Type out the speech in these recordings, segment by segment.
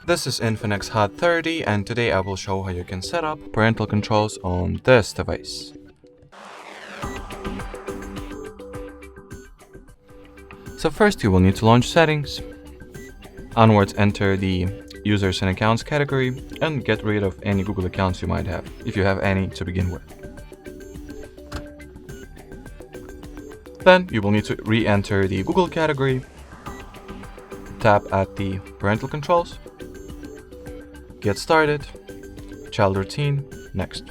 This is Infinix Hot 30, and today I will show how you can set up parental controls on this device. So first you will need to launch settings. Onwards enter the users and accounts category and get rid of any Google accounts you might have, if you have any to begin with. Then you will need to re-enter the Google category, tap at the parental controls, get started, child routine, next.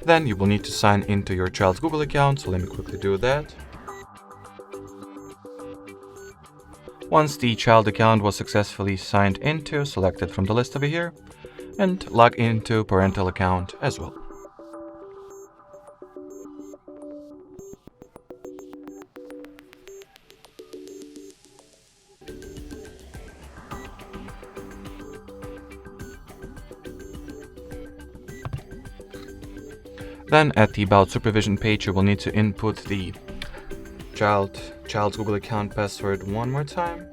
Then you will need to sign into your child's Google account, so let me quickly do that. Once the child account was successfully signed into, select it from the list over here, and log into parental account as well. Then at the About Supervision page, you will need to input the child's Google account password one more time.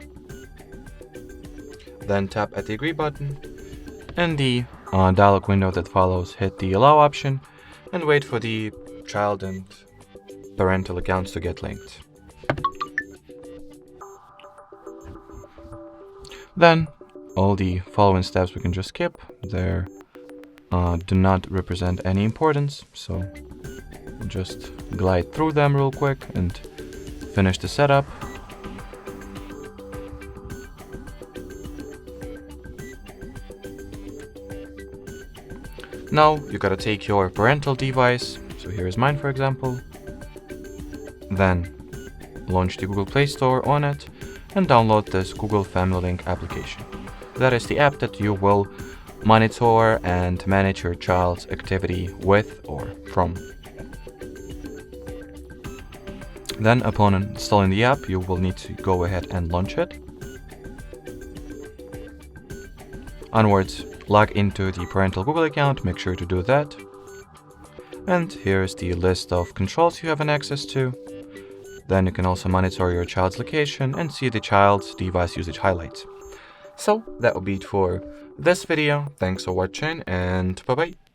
Then tap at the Agree button. In the dialog window that follows, hit the Allow option and wait for the child and parental accounts to get linked. Then all the following steps we can just skip. They do not represent any importance, so just glide through them real quick and finish the setup. Now you gotta take your parental device, so here is mine for example, then launch the Google Play Store on it and download this Google Family Link application. That is the app that you will monitor and manage your child's activity with or from. Then upon installing the app, you will need to go ahead and launch it. Onwards, log into the parental Google account, make sure to do that. And here's the list of controls you have an access to. Then you can also monitor your child's location and see the child's device usage highlights. So that will be it for this video. Thanks for watching and bye bye.